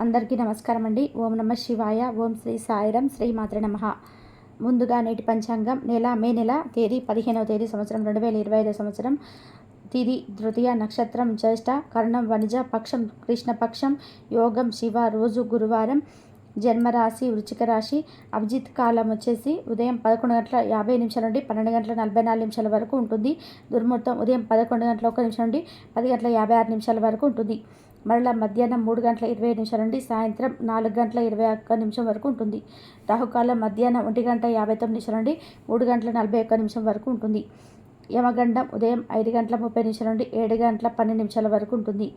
అందరికీ నమస్కారం అండి. ఓం నమ శివాయ. ఓం శ్రీ సాయిరం. శ్రీ మాత్రే నమః. ముందుగా నేటి పంచాంగం మే నెల తేదీ 15వ తేదీ సంవత్సరం 2025 సంవత్సరం. తిది తృతీయ, నక్షత్రం జ్యేష్ఠ, కరణం వనిజ, పక్షం కృష్ణపక్షం, యోగం శివ, రోజు గురువారం, జన్మరాశి వృశ్చిక రాశి. అభిజిత్ కాలం వచ్చేసి ఉదయం 11:50 నుండి 12:44 వరకు ఉంటుంది. దుర్ముహూర్తం ఉదయం 11:01 నుండి 10:56 వరకు ఉంటుంది. మరలా మధ్యాహ్నం 3:27 నుండి సాయంత్రం 4:21 వరకు ఉంటుంది. రాహుకాలం మధ్యాహ్నం 1:59 నుండి 3:41 వరకు ఉంటుంది. యమగండం ఉదయం 5:30 నుండి 7:12 వరకు ఉంటుంది.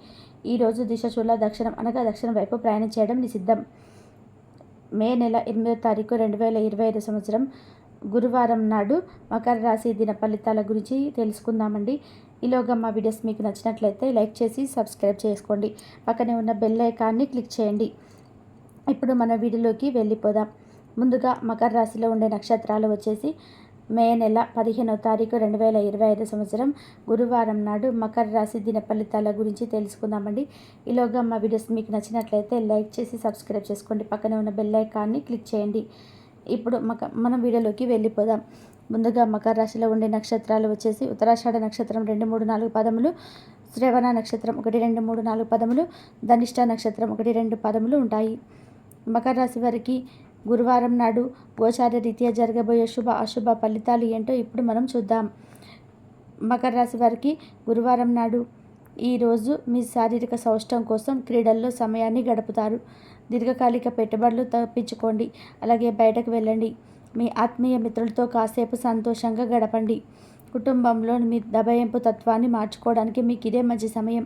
ఈరోజు దిశశూల దక్షిణం అనగా దక్షిణం వైపు ప్రయాణం చేయడం నిషిద్ధం. మే నెల 8వ తారీఖు 2025 సంవత్సరం గురువారం నాడు మకర రాశి దిన ఫలితాల గురించి తెలుసుకుందామండి. ఈలోగా మా వీడియోస్ మీకు నచ్చినట్లయితే లైక్ చేసి సబ్స్క్రైబ్ చేసుకోండి. పక్కనే ఉన్న బెల్ ఐకాన్ని క్లిక్ చేయండి. ఇప్పుడు మన వీడియోలోకి వెళ్ళిపోదాం. ముందుగా మకర రాశిలో ఉండే నక్షత్రాలు వచ్చేసి మే నెల 15వ తారీఖు 2025 సంవత్సరం గురువారం నాడు మకర రాశి దిన ఫలితాల గురించి తెలుసుకుందామండి. ఈలోగా మా వీడియోస్ మీకు నచ్చినట్లయితే లైక్ చేసి సబ్స్క్రైబ్ చేసుకోండి. పక్కనే ఉన్న బెల్ ఐకాన్ని క్లిక్ చేయండి. ఇప్పుడు మనం వీడియోలోకి వెళ్ళిపోదాం. ముందుగా మకర రాశిలో ఉండే నక్షత్రాలు వచ్చేసి ఉత్తరాషాఢ నక్షత్రం 2, 3, 4 పదములు, శ్రవణ నక్షత్రం 1, 2, 3, 4 పదములు, ధనిష్ట నక్షత్రం 1, 2 పదములు ఉంటాయి. మకర రాశి వారికి గురువారం నాడు గోచార రీత్యా జరగబోయే శుభ అశుభ ఫలితాలు ఏంటో ఇప్పుడు మనం చూద్దాం. మకర రాశి వారికి గురువారం నాడు ఈరోజు మీ శారీరక సౌష్ఠవం కోసం క్రీడల్లో సమయాన్ని గడుపుతారు. దీర్ఘకాలిక పెట్టుబడులు తప్పించుకోండి. అలాగే బయటకు వెళ్ళండి. మీ ఆత్మీయ మిత్రులతో కాసేపు సంతోషంగా గడపండి. కుటుంబంలో మీ దబాయింపు తత్వాన్ని మార్చుకోవడానికి మీకు ఇదే మంచి సమయం.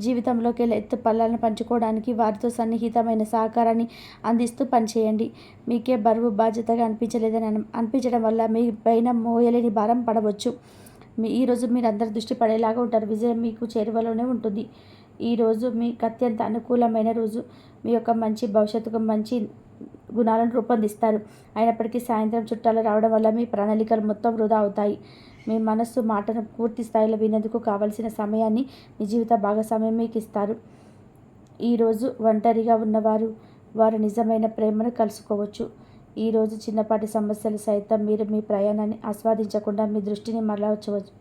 జీవితంలోకి ఎత్తు పల్లాలను పంచుకోవడానికి వారితో సన్నిహితమైన సహకారాన్ని అందిస్తూ పనిచేయండి. మీకే బరువు బాధ్యతగా అనిపించడం వల్ల మీ పైన మోయలేని భారం పడవచ్చు. ఈరోజు మీరు అందరి దృష్టి పడేలాగా ఉంటారు. విజయం మీకు చేరువలోనే ఉంటుంది. ఈరోజు మీకు అత్యంత అనుకూలమైన రోజు. మీ యొక్క మంచి భవిష్యత్తుకు మంచి గుణాలను రూపొందిస్తారు. అయినప్పటికీ సాయంత్రం చుట్టాలు రావడం వల్ల మీ ప్రణాళికలు మొత్తం వృధా అవుతాయి. మీ మనస్సు మాటను పూర్తి స్థాయిలో వినేందుకు కావలసిన సమయాన్ని మీ జీవిత భాగస్వామ్యం మీకు ఇస్తారు. ఈరోజు ఒంటరిగా ఉన్నవారు వారి నిజమైన ప్రేమను కలుసుకోవచ్చు. ఈరోజు చిన్నపాటి సమస్యలు సైతం మీరు మీ ప్రయాణాన్ని ఆస్వాదించకుండా మీ దృష్టిని మరల్చవచ్చు.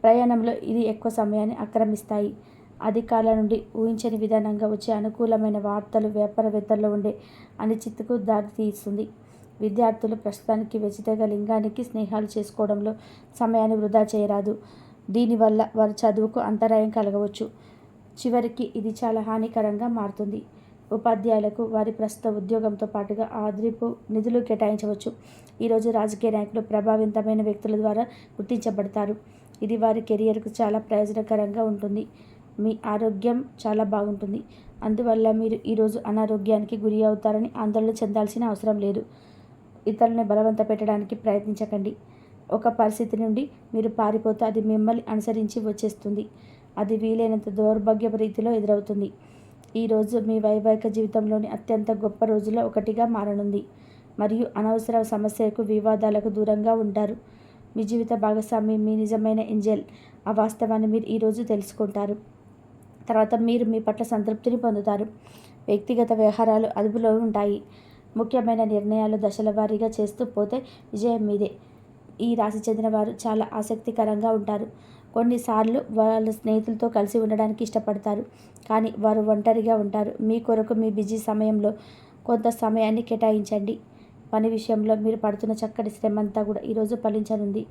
ప్రయాణంలో ఇది ఎక్కువ సమయాన్ని ఆక్రమిస్తాయి. అధికారుల నుండి ఊహించని విధానంగా వచ్చే అనుకూలమైన వార్తలు వ్యాపారవేత్తల్లో ఉండే అనిశ్చితికు దారితీస్తుంది. విద్యార్థులు ప్రస్తుతానికి వ్యతిరేక లింగానికి స్నేహాలు చేసుకోవడంలో సమయాన్ని వృధా చేయరాదు. దీనివల్ల వారి చదువుకు అంతరాయం కలగవచ్చు. చివరికి ఇది చాలా హానికరంగా మారుతుంది. ఉపాధ్యాయులకు వారి ప్రస్తుత ఉద్యోగంతో పాటుగా అదనపు నిధులు కేటాయించవచ్చు. ఈరోజు రాజకీయ నాయకులు ప్రభావవంతమైన వ్యక్తుల ద్వారా గుర్తించబడతారు. ఇది వారి కెరియర్కు చాలా ప్రయోజనకరంగా ఉంటుంది. మీ ఆరోగ్యం చాలా బాగుంటుంది. అందువల్ల మీరు ఈరోజు అనారోగ్యానికి గురి అవుతారని ఆందోళన చెందాల్సిన అవసరం లేదు. ఇతరులను బలవంత పెట్టడానికి ప్రయత్నించకండి. ఒక పరిస్థితి నుండి మీరు పారిపోతే అది మిమ్మల్ని అనుసరించి వచ్చేస్తుంది. అది వీలైనంత దౌర్భాగ్యపు రీతిలో ఎదురవుతుంది. ఈరోజు మీ వైవాహిక జీవితంలోని అత్యంత గొప్ప రోజుల్లో ఒకటిగా మారనుంది. మరియు అనవసర సమస్యలకు వివాదాలకు దూరంగా ఉంటారు. మీ జీవిత భాగస్వామి మీ నిజమైన ఏంజెల్. ఆ వాస్తవాన్ని మీరు ఈరోజు తెలుసుకుంటారు. తర్వాత మీరు మీ పట్ల సంతృప్తిని పొందుతారు. వ్యక్తిగత వ్యవహారాలు అదుపులో ఉంటాయి. ముఖ్యమైన నిర్ణయాలు దశల వారీగా చేస్తూ పోతే విజయం మీదే. ఈ రాశి చెందిన వారు చాలా ఆసక్తికరంగా ఉంటారు. కొన్నిసార్లు వాళ్ళ స్నేహితులతో కలిసి ఉండడానికి ఇష్టపడతారు. కానీ వారు ఒంటరిగా ఉంటారు. మీ కొరకు మీ బిజీ సమయంలో కొంత సమయాన్ని కేటాయించండి. పని విషయంలో మీరు పడుతున్న చక్కటి శ్రమంతా కూడా ఈరోజు ఫలించనుంది.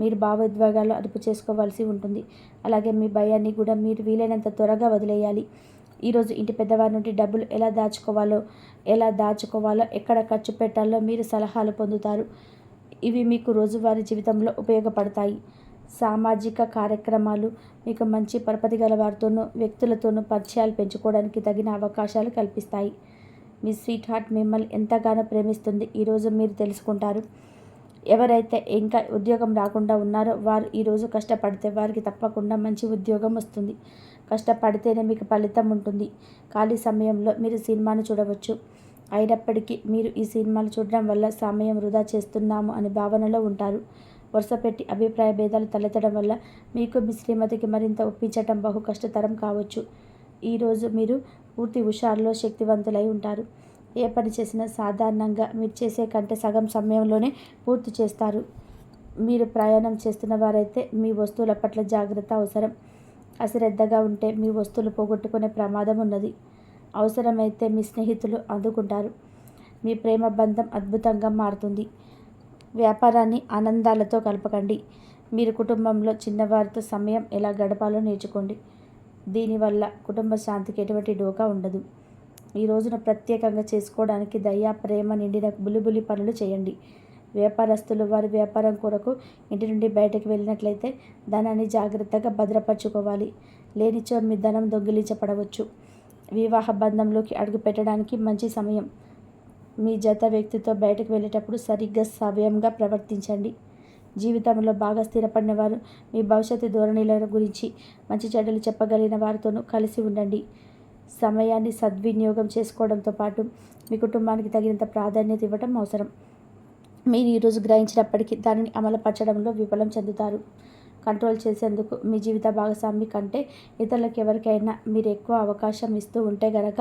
మీరు భావోద్వేగాలు అదుపు చేసుకోవాల్సి ఉంటుంది. అలాగే మీ భయాన్ని కూడా మీరు వీలైనంత త్వరగా వదిలేయాలి. ఈరోజు ఇంటి పెద్దవారి నుండి డబ్బులు ఎలా దాచుకోవాలో ఎక్కడ ఖర్చు పెట్టాలో మీరు సలహాలు పొందుతారు. ఇవి మీకు రోజువారీ జీవితంలో ఉపయోగపడతాయి. సామాజిక కార్యక్రమాలు మీకు మంచి పరపతి గల వారితోనూ వ్యక్తులతోనూ పరిచయాలు పెంచుకోవడానికి తగిన అవకాశాలు కల్పిస్తాయి. మీ స్వీట్ హార్ట్ మిమ్మల్ని ఎంతగానో ప్రేమిస్తుంది. ఈరోజు మీరు తెలుసుకుంటారు. ఎవరైతే ఇంకా ఉద్యోగం రాకుండా ఉన్నారో వారు ఈరోజు కష్టపడితే వారికి తప్పకుండా మంచి ఉద్యోగం వస్తుంది. కష్టపడితేనే మీకు ఫలితం ఉంటుంది. ఖాళీ సమయంలో మీరు సినిమాను చూడవచ్చు. అయినప్పటికీ మీరు ఈ సినిమాలు చూడడం వల్ల సమయం వృధా చేస్తున్నాము అనే భావనలో ఉంటారు. వరుసపెట్టి అభిప్రాయ భేదాలు తలెత్తడం వల్ల మీకు మీ శ్రీమతికి మరింత ఒప్పించటం బహు కష్టతరం కావచ్చు. ఈరోజు మీరు పూర్తి హుషారులో శక్తివంతులై ఉంటారు. ఏ పని చేసినా సాధారణంగా మీరు చేసే కంటే సగం సమయంలోనే పూర్తి చేస్తారు. మీరు ప్రయాణం చేస్తున్న వారైతే మీ వస్తువుల పట్ల జాగ్రత్త అవసరం. అశ్రద్ధగా ఉంటే మీ వస్తువులు పోగొట్టుకునే ప్రమాదం ఉన్నది. అవసరమైతే మీ స్నేహితులు అందుకుంటారు. మీ ప్రేమ బంధం అద్భుతంగా మారుతుంది. వ్యాపారాన్ని ఆనందాలతో కలపకండి. మీరు కుటుంబంలో చిన్నవారితో సమయం ఎలా గడపాలో నేర్చుకోండి. దీనివల్ల కుటుంబ శాంతికి ఎటువంటి డోకా ఉండదు. ఈ రోజున ప్రత్యేకంగా చేసుకోవడానికి దయ, ప్రేమ నిండిన బులిబులి పనులు చేయండి. వ్యాపారస్తులు వారి వ్యాపారం కొరకు ఇంటి నుండి బయటకు వెళ్ళినట్లయితే ధనాన్ని జాగ్రత్తగా భద్రపరచుకోవాలి. లేనిచో మీ ధనం దొంగిలించబడవచ్చు. వివాహ బంధంలోకి అడుగు పెట్టడానికి మంచి సమయం. మీ జత వ్యక్తితో బయటకు వెళ్ళేటప్పుడు సరిగ్గా సవ్యంగా ప్రవర్తించండి. జీవితంలో బాగా స్థిరపడిన వారు మీ భవిష్యత్తు ధోరణిల గురించి మంచి చెడ్డలు చెప్పగలిగిన వారితోనూ కలిసి ఉండండి. సమయాన్ని సద్వినియోగం చేసుకోవడంతో పాటు మీ కుటుంబానికి తగినంత ప్రాధాన్యత ఇవ్వడం అవసరం. మీరు ఈరోజు గ్రహించినప్పటికీ దానిని అమలుపరచడంలో విఫలం చెందుతారు. కంట్రోల్ చేసేందుకు మీ జీవిత భాగస్వామి కంటే ఇతరులకు ఎవరికైనా మీరు ఎక్కువ అవకాశం ఇస్తూ ఉంటే గనక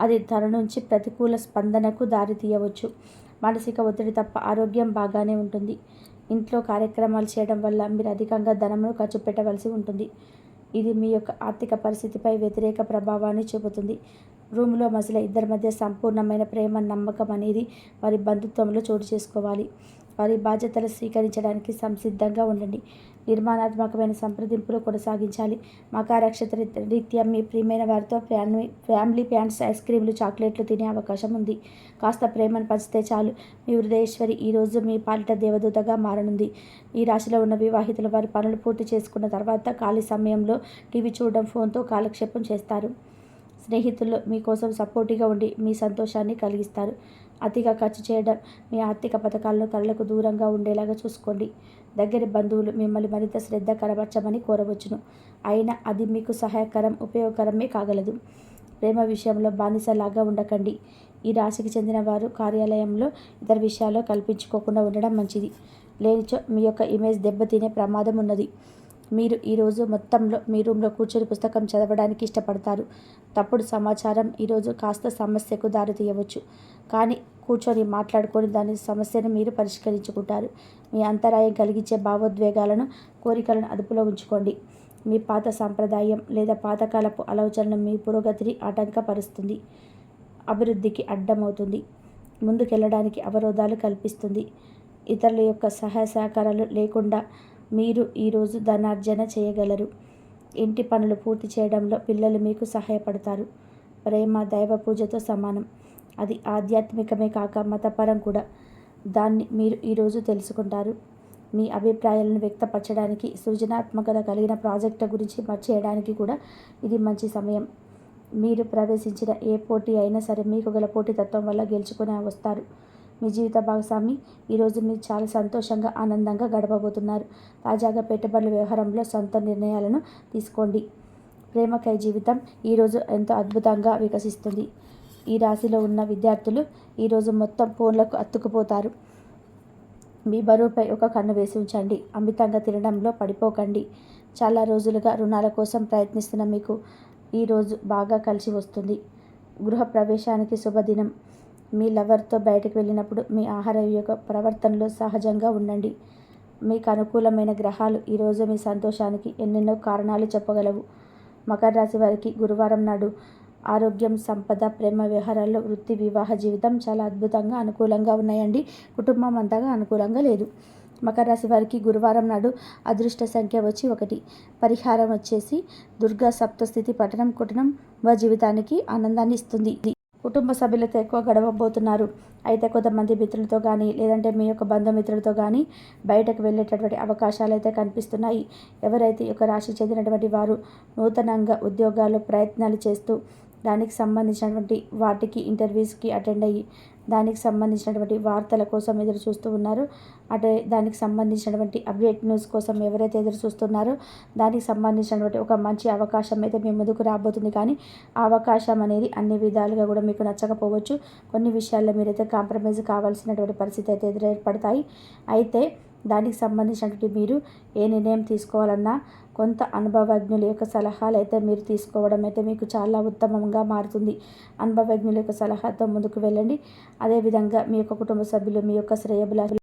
అది తన నుంచి ప్రతికూల స్పందనకు దారితీయవచ్చు. మానసిక ఒత్తిడి తప్ప ఆరోగ్యం బాగానే ఉంటుంది. ఇంట్లో కార్యక్రమాలు చేయడం వల్ల మీరు అధికంగా ధనమును ఖర్చు పెట్టవలసి ఉంటుంది. ఇది మీ యొక్క ఆర్థిక పరిస్థితిపై వ్యతిరేక ప్రభావాన్ని చూపుతుంది. రూమ్లో మసలే ఇద్దరి మధ్య సంపూర్ణమైన ప్రేమ, నమ్మకం అనేది వారి బంధుత్వంలో చోటు చేసుకోవాలి. వారి బాధ్యతలు స్వీకరించడానికి సంసిద్ధంగా ఉండండి. నిర్మాణాత్మకమైన సంప్రదింపులు కొనసాగించాలి. మకర నక్షత్ర రీత్యా మీ ప్రియమైన వారితో ఫ్యామిలీ ప్యాన్స్, ఐస్ క్రీములు, చాక్లెట్లు తినే అవకాశం ఉంది. కాస్త ప్రేమను పంచితే చాలు. మీ హృదయేశ్వరి ఈరోజు మీ పాలిట దేవదూతగా మారనుంది. ఈ రాశిలో ఉన్న వివాహితులు వారి పనులు పూర్తి చేసుకున్న తర్వాత ఖాళీ సమయంలో టీవీ చూడడం, ఫోన్తో కాలక్షేపం చేస్తారు. స్నేహితులు మీకోసం సపోర్టివ్గా ఉండి మీ సంతోషాన్ని కలిగిస్తారు. అతిగా ఖర్చు చేయడం మీ ఆర్థిక పథకాలను కళ్ళకు దూరంగా ఉండేలాగా చూసుకోండి. దగ్గరి బంధువులు మిమ్మల్ని మరింత శ్రద్ధ కనబరచమని కోరవచ్చును. అయినా అది మీకు సహాయకరం, ఉపయోగకరమే కాగలదు. ప్రేమ విషయంలో బానిసలాగా ఉండకండి. ఈ రాశికి చెందిన వారు కార్యాలయంలో ఇతర విషయాల్లో కల్పించుకోకుండా ఉండడం మంచిది. లేనిచో మీ యొక్క ఇమేజ్ దెబ్బతినే ప్రమాదం ఉన్నది. మీరు ఈరోజు మొత్తంలో మీ రూమ్లో కూర్చొని పుస్తకం చదవడానికి ఇష్టపడతారు. తప్పుడు సమాచారం ఈరోజు కాస్త సమస్యకు దారితీయవచ్చు. కానీ కూర్చొని మాట్లాడుకొని దాని సమస్యను మీరు పరిష్కరించుకుంటారు. మీ అంతరాయం కలిగించే భావోద్వేగాలను, కోరికలను అదుపులో ఉంచుకోండి. మీ పాత సాంప్రదాయం లేదా పాతకాలపు ఆలోచనలు మీ పురోగతిని ఆటంకపరుస్తుంది, అభివృద్ధికి అడ్డమవుతుంది, ముందుకెళ్ళడానికి అవరోధాలు కల్పిస్తుంది. ఇతరుల యొక్క సహాయ సహకారాలు లేకుండా మీరు ఈరోజు ధనార్జన చేయగలరు. ఇంటి పనులు పూర్తి చేయడంలో పిల్లలు మీకు సహాయపడతారు. ప్రేమ దైవ పూజతో సమానం. అది ఆధ్యాత్మికమే కాక మతపరం కూడా. దాన్ని మీరు ఈరోజు తెలుసుకుంటారు. మీ అభిప్రాయాలను వ్యక్తపరచడానికి, సృజనాత్మకత కలిగిన ప్రాజెక్టు గురించి చేయడానికి కూడా ఇది మంచి సమయం. మీరు ప్రవేశించిన ఏ పోటీ అయినా సరే మీకు గల పోటీతత్వం వల్ల గెలుచుకుని వస్తారు. మీ జీవిత భాగస్వామి ఈరోజు మీరు చాలా సంతోషంగా, ఆనందంగా గడపబోతున్నారు. తాజాగా పెట్టుబడుల వ్యవహారంలో సొంత నిర్ణయాలను తీసుకోండి. ప్రేమకై జీవితం ఈరోజు ఎంతో అద్భుతంగా వికసిస్తుంది. ఈ రాశిలో ఉన్న విద్యార్థులు ఈరోజు మొత్తం ఫోన్లకు అతుక్కుపోతారు. మీ బరువుపై ఒక కన్ను వేసి ఉంచండి. అమితంగా తినడంలో పడిపోకండి. చాలా రోజులుగా రుణాల కోసం ప్రయత్నిస్తున్న మీకు ఈరోజు బాగా కలిసి వస్తుంది. గృహ ప్రవేశానికి శుభదినం. మీ లవర్తో బయటకు వెళ్ళినప్పుడు మీ ఆహార యొక్క ప్రవర్తనలో సహజంగా ఉండండి. మీకు అనుకూలమైన గ్రహాలు ఈరోజు మీ సంతోషానికి ఎన్నెన్నో కారణాలు చెప్పగలవు. మకర రాశి వారికి గురువారం నాడు ఆరోగ్యం, సంపద, ప్రేమ వ్యవహారాల్లో, వృత్తి, వివాహ జీవితం చాలా అద్భుతంగా అనుకూలంగా ఉన్నాయండి. కుటుంబం అంతగా అనుకూలంగా లేదు. మకర రాశి వారికి గురువారం నాడు అదృష్ట సంఖ్య వచ్చి 1. పరిహారం వచ్చేసి దుర్గా సప్తస్థితి పఠనం కుటుంబ జీవితానికి ఆనందాన్ని ఇస్తుంది. కుటుంబ సభ్యులతో ఎక్కువ గడవబోతున్నారు. అయితే కొంతమంది మిత్రులతో కానీ లేదంటే మీ యొక్క బంధుమిత్రులతో కానీ బయటకు వెళ్ళేటటువంటి అవకాశాలు అయితే కనిపిస్తున్నాయి. ఎవరైతే ఒక రాశికి చెందినటువంటి వారు నూతనంగా ఉద్యోగాలు ప్రయత్నాలు చేస్తూ దానికి సంబంధించినటువంటి వాటికి ఇంటర్వ్యూస్కి అటెండ్ అయ్యి దానికి సంబంధించినటువంటి వార్తల కోసం ఎదురు చూస్తూ ఉన్నారు. దానికి సంబంధించినటువంటి అప్డేట్ న్యూస్ కోసం ఎవరైతే ఎదురు చూస్తున్నారో దానికి సంబంధించినటువంటి ఒక మంచి అవకాశం అయితే మీ ముందుకు రాబోతుంది. కానీ ఆ అవకాశం అనేది అన్ని విధాలుగా కూడా మీకు నచ్చకపోవచ్చు. కొన్ని విషయాల్లో మీరైతే కాంప్రమైజ్ కావాల్సినటువంటి పరిస్థితి అయితే ఏర్పడతాయి. అయితే దానికి సంబంధించినటువంటి మీరు ఏ నిర్ణయం తీసుకోవాలన్నా కొంత అనుభవజ్ఞుల యొక్క సలహాలు అయితే మీరు తీసుకోవడం అయితే మీకు చాలా ఉత్తమంగా మారుతుంది. అనుభవజ్ఞుల యొక్క సలహాతో ముందుకు వెళ్ళండి. అదేవిధంగా మీ యొక్క కుటుంబ సభ్యులు మీ యొక్క శ్రేయోభిలాషులు